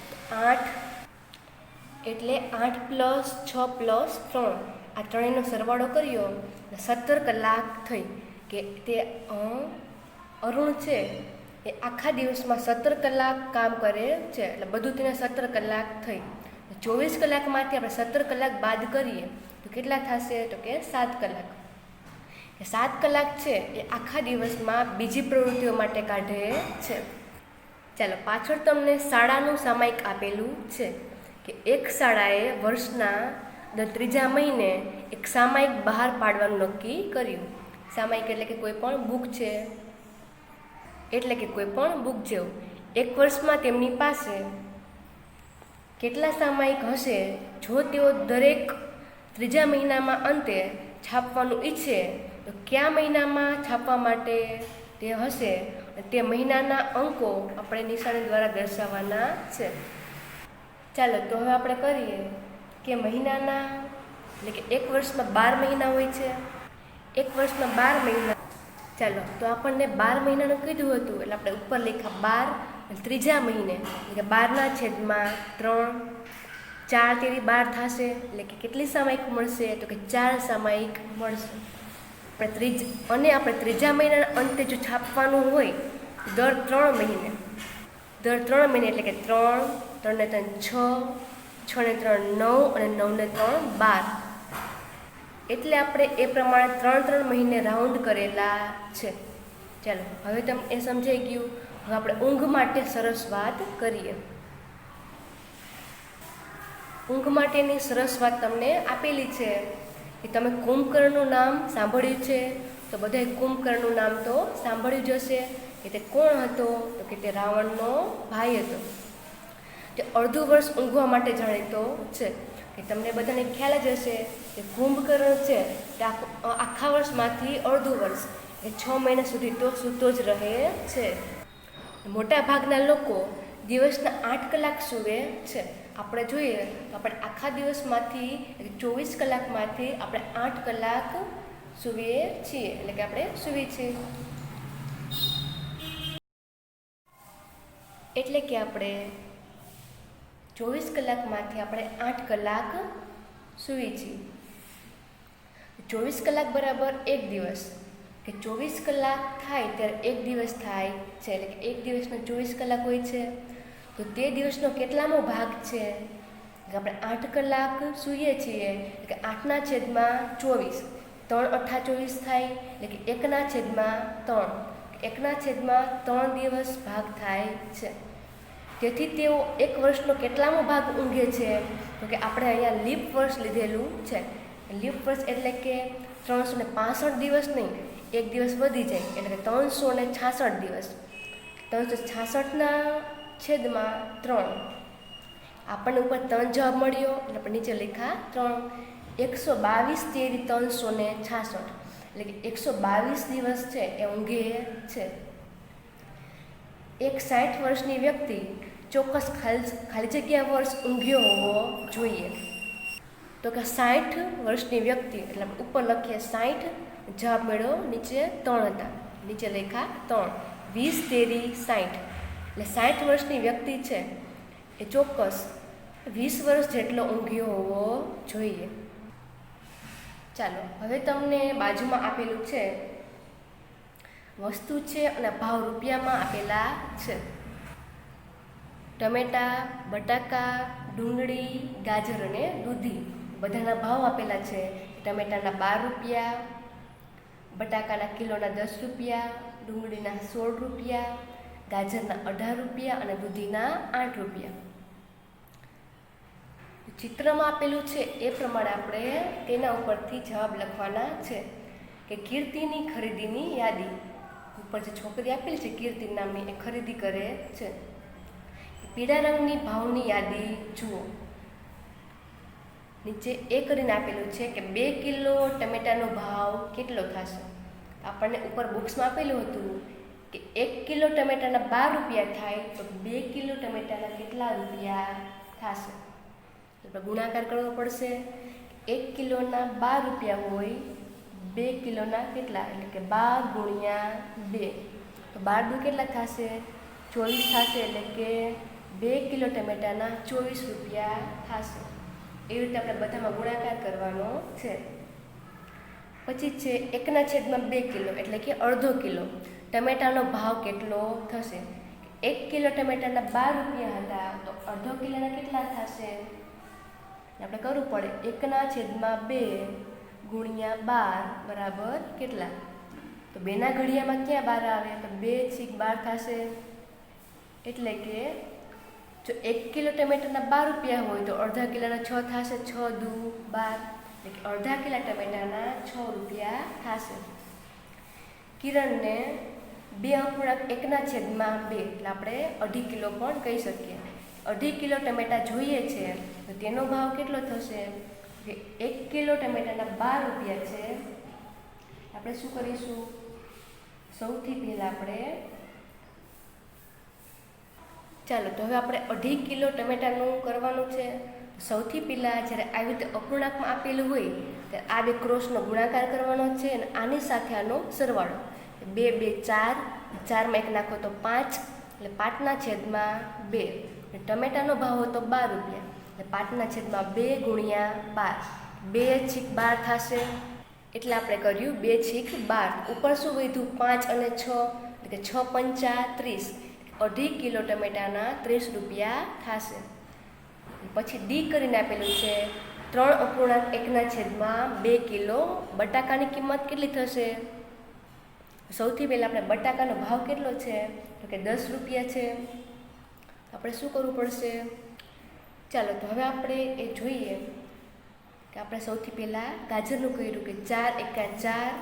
તો 8, એટલે 8 + 6 + 3, આ ત્રણેયનો સરવાળો કર્યો 17 કલાક થઈ. કે તે અરુણ છે એ આખા દિવસમાં 17 કલાક કામ કરે છે, એટલે બધું તેને 17 કલાક થઈ. 24 કલાકમાંથી આપણે 17 કલાક બાદ કરીએ તો કેટલા થશે? તો કે 7 કલાક. 7 કલાક છે એ આખા દિવસમાં બીજી પ્રવૃત્તિઓ માટે કાઢે છે. ચાલો પાછળ તમને શાળાનું સામાયિક આપેલું છે કે એક શાળાએ વર્ષના દર ત્રીજા મહિને એક સામાયિક બહાર પાડવાનું નક્કી કર્યું. સામાયિક એટલે કે કોઈ પણ બુક છે, એટલે કે કોઈ પણ બુક જેવું. એક વર્ષમાં તેમની પાસે કેટલા સામાયિક હશે? જો તેઓ દરેક ત્રીજા મહિનામાં અંતે છાપવાનું ઈચ્છે તો કયા મહિનામાં છાપવા માટે તે હશે? તે મહિનાના અંકો આપણે નિશાની દ્વારા દર્શાવવાના છે. ચાલો તો હવે આપણે કરીએ કે મહિનાના, એટલે કે એક વર્ષમાં 12 મહિના હોય છે. એક વર્ષમાં 12 મહિના. ચાલો તો આપણને 12 મહિનાનું કીધું હતું, એટલે આપણે ઉપર લખ્યા 12, ત્રીજા મહિને એટલે કે 12/3, 4 તેરી 12 થશે, એટલે કે કેટલી સામાયિક મળશે? તો કે 4 સામાયિક મળશે. આપણે ત્રીજા મહિનાના અંતે જો છાપવાનું હોય દર 3 મહિને, એટલે કે 3, 3 ને 3 6, 6 ને 3 9 અને 9 ને 3 12, એટલે આપણે એ પ્રમાણે 3 મહિને રાઉન્ડ કરેલા છે. ચાલો હવે તમને એ સમજાઈ ગયું. હવે આપણે ઊંઘ માટે સરસ વાત કરીએ. ઊંઘ માટેની સરસ વાત તમને આપેલી છે કે તમે કુંભકર્ણનું નામ સાંભળ્યું છે, તો બધાએ કુંભકર્ણનું નામ તો સાંભળ્યું જ હશે કે તે કોણ હતો? તો કે તે રાવણનો ભાઈ હતો. તે અડધું વર્ષ ઊંઘવા માટે જાણીતો છે. કે તમને બધાને ખ્યાલ જ હશે કે કુંભકર્ણ છે તે આખા વર્ષમાંથી અડધું વર્ષ એ 6 મહિના સુધી તો સૂતો જ રહે છે. મોટા ભાગના લોકો દિવસના 8 કલાક સૂવે છે. આપણે જોઈએ તો આપણે આખા દિવસમાંથી 24 કલાકમાંથી આપણે 8 કલાક સૂવીએ છીએ, એટલે કે આપણે સૂવીએ છીએ. એટલે કે આપણે 24 કલાકમાંથી આપણે 8 કલાક સૂઈએ છીએ. 24 કલાક બરાબર 1 દિવસ, કે 24 કલાક થાય ત્યારે 1 દિવસ થાય છે, એટલે કે એક દિવસનો 24 કલાક હોય છે. તો તે દિવસનો કેટલામો ભાગ છે? આપણે 8 કલાક સૂઈએ છીએ, એટલે કે 8/24, 3/28 થાય, એટલે કે 1/3, 1/3 દિવસ ભાગ થાય છે. તેથી તેઓ એક વર્ષનો કેટલામો ભાગ ઊંઘે છે? તો કે આપણે અહીંયા લીપ વર્ષ લીધેલું છે. લીપ વર્ષ એટલે કે 365 દિવસ નહીં, એક દિવસ વધી જાય, એટલે કે 366 દિવસ. 366/3 આપણને ઉપર 3 જવાબ મળ્યો, એટલે આપણે નીચે લખ્યા 3. 122 તેરી 366, એટલે કે 122 દિવસ છે એ ઊંઘે છે. એક 60 વર્ષની વ્યક્તિ ચોક્કસ ખાલી જગ્યા વર્ષ ઊંઘ્યો હોવો જોઈએ. તો કે 60 વર્ષની વ્યક્તિ, એટલે ઉપર લખીએ 60, જવાબ મેળવો નીચે 3 હતા, નીચે લખ્યા 3, 20 તેરી 60, એટલે 60 વર્ષની વ્યક્તિ છે એ ચોક્કસ 20 વર્ષ જેટલો ઊંઘ્યો હોવો જોઈએ. ચાલો હવે તમને બાજુમાં આપેલું છે વસ્તુ છે અને ભાવ રૂપિયામાં આપેલા છે. ટમેટા, બટાકા, ડુંગળી, ગાજર અને દૂધી બધાના ભાવ આપેલા છે. ટમેટાના 12 રૂપિયા, બટાકાના કિલોના 10 રૂપિયા, ડુંગળીના 16 રૂપિયા, ગાજરના 18 રૂપિયા અને દૂધીના 8 રૂપિયા. ચિત્રમાં આપેલું છે એ પ્રમાણે આપણે તેના ઉપરથી જવાબ લખવાના છે કે કીર્તિની ખરીદીની યાદી. ઉપર જે છોકરી આપેલી છે કીર્તિ નામની, એ ખરીદી કરે છે. પીળા રંગની ભાવની યાદી જુઓ. નીચે એ કરીને આપેલું છે કે 2 કિલો ટમેટાનો ભાવ કેટલો થશે. આપણને ઉપર બોક્સમાં આપેલું હતું કે 1 કિલો ટમેટાના 12 રૂપિયા થાય, તો 2 કિલો ટમેટાના કેટલા રૂપિયા થશે. એટલે ગુણાકાર કરવો પડશે. 1 કિલોના 12 રૂપિયા હોય, 2 કિલોના કેટલા, એટલે કે 12 ગુણ્યા 2, તો 12 કેટલા થશે, 24 થશે. એટલે કે 2 કિલો ટમેટાના 24 રૂપિયા થશે. એવી રીતે આપણે બધામાં ગુણાકાર કરવાનો છે. પછી છે 1/2 કિલો, એટલે કે અડધો કિલો ટમેટાનો ભાવ કેટલો થશે. 1 કિલો ટમેટાના 12 રૂપિયા હતા, તો અડધો કિલોના કેટલા થશે, આપણે કરવું પડે 1/2 ગુણ્યા 12 બરાબર કેટલા, તો 2ના ઘડિયામાં ક્યાં 12 આવે, તો 2/12 થશે. એટલે કે જો 1 કિલો ટમેટાના 12 રૂપિયા હોય તો અડધા કિલોના 6 થશે, 6 દુ 12, એટલે કે અડધા કિલો ટમેટાના 6 રૂપિયા થશે. કિરણને 2.1/2, એટલે આપણે 2.5 કિલો પણ કહી શકીએ. 2.5 કિલો ટમેટા જોઈએ છે, તો તેનો ભાવ કેટલો થશે કે 1 કિલો ટમેટાના 12 રૂપિયા છે. આપણે શું કરીશું, સૌથી પહેલાં આપણે ચાલો તો હવે આપણે 2.5 કિલો ટમેટાનું કરવાનું છે. સૌથી પહેલાં જ્યારે આવી રીતે અપૂર્ણાંકમાં આપેલું હોય ત્યારે આ 2 ક્રોસનો ગુણાકાર કરવાનો છે અને આની સાથે આનો સરવાળો. 2 2 4, 4માં 1 નાખો તો 5, એટલે 5/2. ટમેટાનો ભાવ હતો 12 રૂપિયા, એટલે 5/2 ગુણ્યા 12, 2/12 થશે. એટલે આપણે કર્યું 2/12. ઉપર શું વધ્યું 5 અને 6, એટલે કે 6×5 = 30. 2.5 કિલો ટમેટાના 30 રૂપિયા થશે. પછી ડી કરીને આપેલું છે 3.1/2 કિલો બટાકાની કિંમત કેટલી થશે. સૌથી પહેલાં આપણે બટાકાનો ભાવ કેટલો છે, તો કે 10 રૂપિયા છે. આપણે શું કરવું પડશે, ચાલો તો હવે આપણે એ જોઈએ કે આપણે સૌથી પહેલાં ગાજરનું કર્યું કે 4 × 4,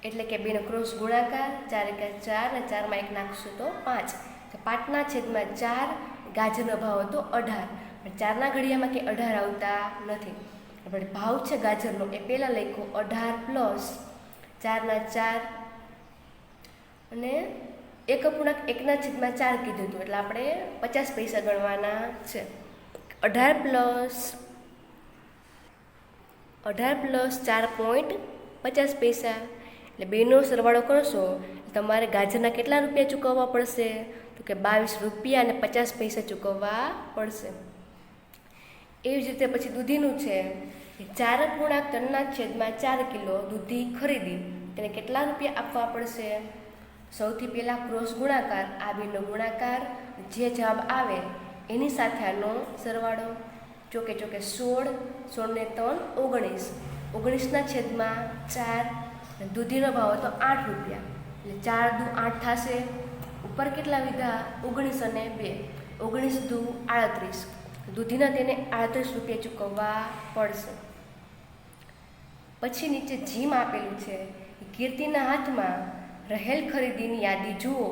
એટલે કે 2નો ક્રોસ ગુણાકાર, 4 × 4 અને 4માં 1 નાખશું તો 5, તો 5/4. ગાજરનો ભાવ હતો 18, પણ 4ના ઘડિયામાં કે 18 આવતા નથી. આપણે ભાવ છે ગાજરનો એ પહેલાં લખ્યો 18 + 4/4 અને 1.1/4 કીધું હતું, એટલે આપણે 50 પૈસા ગણવાના છે. 18 + 4.50 પૈસા, એટલે બેનો સરવાળો કરશો તમારે ગાજરના કેટલા રૂપિયા ચૂકવવા પડશે, તો કે 22 રૂપિયા અને 50 પૈસા ચૂકવવા પડશે. એવી જ રીતે પછી દૂધીનું છે 4.3/4 કિલો દૂધી ખરીદી, તેને કેટલા રૂપિયા આપવા પડશે. સૌથી પહેલાં ક્રોસ ગુણાકાર, આ બેનો ગુણાકાર, જે જવાબ આવે એની સાથે આનો સરવાળો. ચોકે 16, 16 ને 3 19, 19/4. દૂધીનો ભાવ હતો 8 રૂપિયા, એટલે 4 દુ 8 થશે. ઉપર કેટલા વિધા 19 અને 2, 19 દુ 38. દૂધીના તેને 38 રૂપિયા ચૂકવવા પડશે. પછી નીચે જીમ આપેલું છે, કીર્તિના હાથમાં રહેલ ખરીદીની યાદી જુઓ.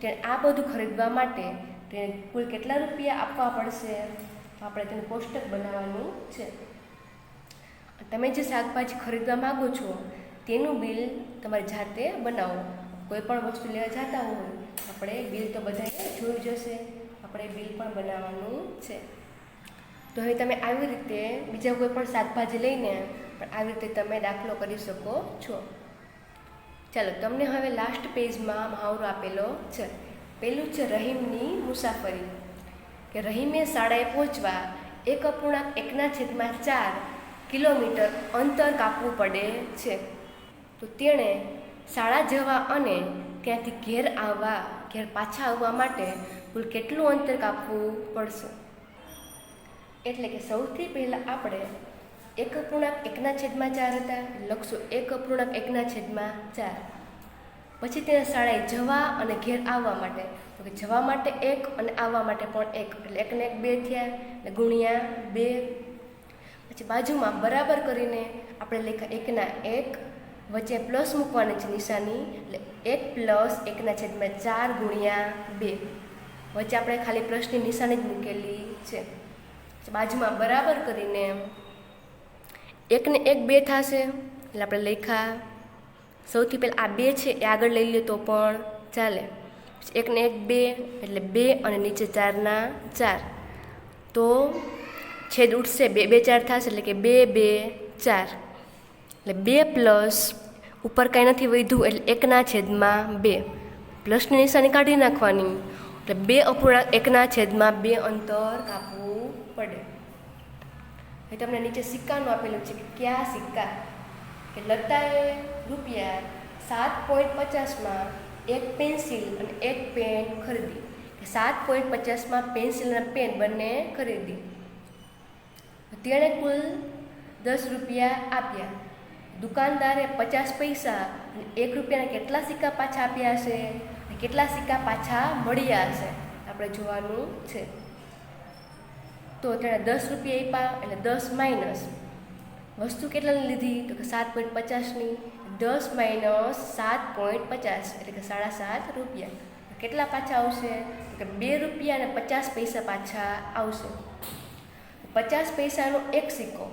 તેને આ બધું ખરીદવા માટે તેને કુલ કેટલા રૂપિયા આપવા પડશે, આપણે તેનું કોષ્ટક બનાવવાનું છે. તમે જે શાકભાજી ખરીદવા માગો છો તેનું બિલ તમારે જાતે બનાવો. કોઈ પણ વસ્તુ લેવા જતા હોય આપણે બિલ તો બધાએ જોયું જશે, આપણે બિલ પણ બનાવવાનું છે. તો હવે તમે આવી રીતે બીજા કોઈ પણ શાકભાજી લઈને પણ આવી રીતે તમે દાખલો કરી શકો છો. ચાલો, તમને હવે લાસ્ટ પેજમાં મહાવરો આપેલો છે. પહેલું છે રહીમની મુસાફરી. કે રહીમે શાળાએ પહોંચવા 1.1/4 કિલોમીટર અંતર કાપવું પડે છે. તો તેણે શાળા જવા અને ત્યાંથી ઘેર પાછા આવવા માટે કુલ કેટલું અંતર કાપવું પડશે? એટલે કે સૌથી પહેલાં આપણે 1.1/4 હતા, લખશું 1.1/4. પછી તેને શાળાએ જવા અને ઘેર આવવા માટે, તો કે જવા માટે 1 અને આવવા માટે પણ 1, એટલે 1 ને 1 2 થયા, એટલે ગુણ્યા 2. પછી બાજુમાં બરાબર કરીને આપણે લખ્યા 1/1, વચ્ચે પ્લસ મૂકવાની છે નિશાની, એટલે 1+1/4 ગુણ્યા 2. વચ્ચે આપણે ખાલી પ્લસની નિશાની જ મૂકેલી છે. બાજુમાં બરાબર કરીને 1 ને 1 2 થશે, એટલે આપણે લખ્યા. સૌથી પહેલાં આ 2 છે એ આગળ લઈ લઈએ તો પણ ચાલે. 1 ને 1 2, એટલે 2 અને નીચે 4 ના 4. તો છેદ ઉઠશે, 2 2 4 થશે, એટલે કે 2 2 4. એટલે 2 પ્લસ ઉપર કાંઈ નથી વધ્યું, એટલે 1/2. પ્લસની નિશાની કાઢી નાખવાની, એટલે 2/1/2 અંતર કાપવું પડે. હવે તમને નીચે સિક્કાનું આપેલું છે કે કયા સિક્કા? કે લતાએ ₹7.50 એક પેન્સિલ અને એક પેન ખરીદી. કે 7.50 પેન્સિલ અને પેન બંને ખરીદી. તેણે કુલ ₹10 આપ્યા. દુકાનદારે 50 પૈસા અને ₹1 કેટલા સિક્કા પાછા આપ્યા હશે, કેટલા સિક્કા પાછા મળ્યા હશે આપણે જોવાનું છે. તો તેણે ₹10 આપ્યા, એટલે 10 માઇનસ વસ્તુ કેટલાની લીધી? તો કે 7.50ની. 10 - 7.50 એટલે કે ₹7.5. કેટલા પાછા આવશે? તો કે ₹2.50 પાછા આવશે. 50 પૈસાનો એક સિક્કો,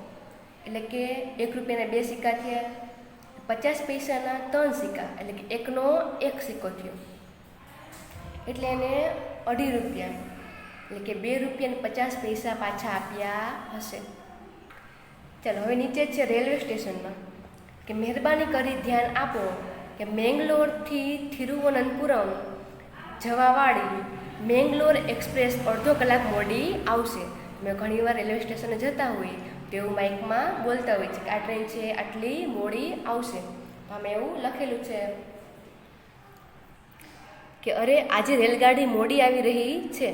એટલે કે ₹1 2 સિક્કા થયા. 50 પૈસાના 3 સિક્કા, એટલે કે 1નો 1 સિક્કો થયો, એટલે એને ₹2.5, એટલે કે ₹2.50 પાછા આપ્યા હશે. ચાલો, હવે નીચે છે રેલવે સ્ટેશનમાં. કે મહેરબાની કરી ધ્યાન આપો કે મેંગલોરથી થિરુવનંતપુરમ જવાવાળી મેંગલોર એક્સપ્રેસ અડધો કલાક મોડી આવશે. મેં ઘણીવાર રેલવે સ્ટેશને જતા હોય તેવું માઇકમાં બોલતા હોય છે કે આ ટ્રેન છે આટલી મોડી આવશે. આમાં એવું લખેલું છે કે અરે આજે રેલગાડી મોડી આવી રહી છે,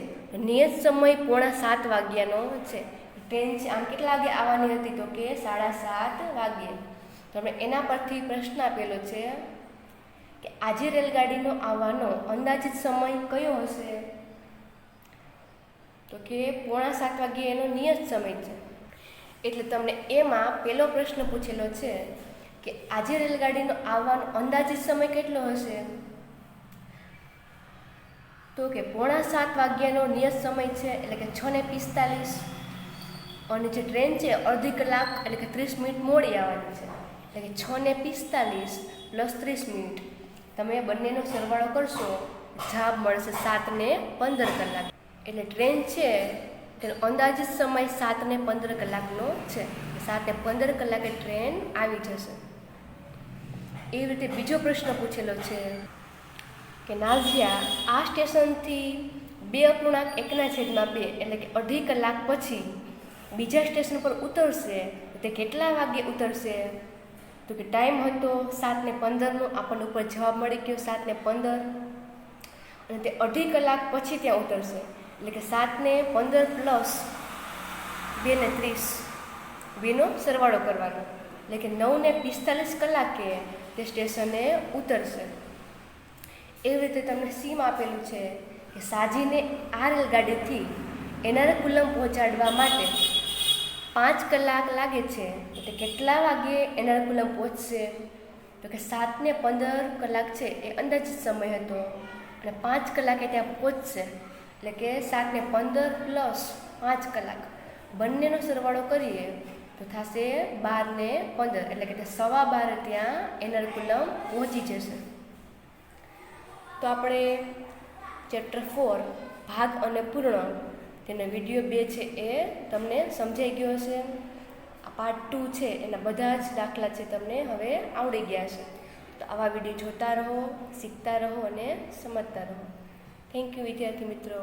નિયત સમય 6:45 વાગ્યાનો છે. ટ્રેન છે આમ કેટલા વાગે આવવાની હતી? તો કે 7:30 વાગ્યે. તો આપણે એના પરથી પ્રશ્ન આપેલો છે કે આજે રેલગાડીનો આવવાનો અંદાજિત સમય કયો હશે? તો કે 6:45 વાગ્યે એનો નિયત સમય છે. એટલે તમને એમાં પહેલો પ્રશ્ન પૂછેલો છે કે આજે રેલગાડીનો આવવાનો અંદાજિત સમય કેટલો હશે? તો કે 6:45 વાગ્યાનો નિયત સમય છે, એટલે કે 6:45. અને જે ટ્રેન છે અડધી કલાક, એટલે કે 30 મિનિટ મોડી આવવાની છે, એટલે કે 6:45 + 30 મિનિટ. તમે બંનેનો સરવાળો કરશો, જવાબ મળશે 7:15 કલાક. એટલે ટ્રેન છે તેનો અંદાજિત સમય 7:15 કલાકનો છે. 7:15 કલાકે ટ્રેન આવી જશે. એવી રીતે બીજો પ્રશ્ન પૂછેલો છે કે નાઝિયા આ સ્ટેશનથી 2.1/2, એટલે કે અડધી કલાક પછી બીજા સ્ટેશન પર ઉતરશે. તે કેટલા વાગ્યે ઉતરશે? તો કે ટાઈમ હતો 7:15નો, આપણને ઉપર જવાબ મળી ગયો 7:15. અને તે અડધી કલાક પછી ત્યાં ઉતરશે, એટલે કે 7:15 + 2:30, બેનો સરવાળો કરવાનો, એટલે કે 9:45 કલાકે તે સ્ટેશને ઉતરશે. એવી રીતે તમને સીમ આપેલું છે કે સાજીને આ રેલગાડીથી એર્નાકુલમ પહોંચાડવા માટે 5 કલાક લાગે છે, એટલે કેટલા વાગ્યે એર્નાકુલમ પહોંચશે? તો કે 7:15 કલાક છે એ અંદાજિત સમય હતો, અને 5 કલાકે ત્યાં પહોંચશે, એટલે કે 7:15 + 5 કલાક બંનેનો સરવાળો કરીએ તો થશે 12 ને 15, એટલે કે 12:15 ત્યાં એર્નાકુલમ પહોંચી જશે. તો આપણે ચેપ્ટર 4 ભાગ અને પૂર્ણ તેનો વિડીયો 2 છે એ તમને સમજાઈ ગયો હશે. આ પાર્ટ 2 છે એના બધા જ દાખલા છે તમને હવે આવડી ગયા છે. તો આવા વિડીયો જોતા રહો, શીખતા રહો અને સમજતા રહો. થેન્ક યુ વિદ્યાર્થી મિત્રો.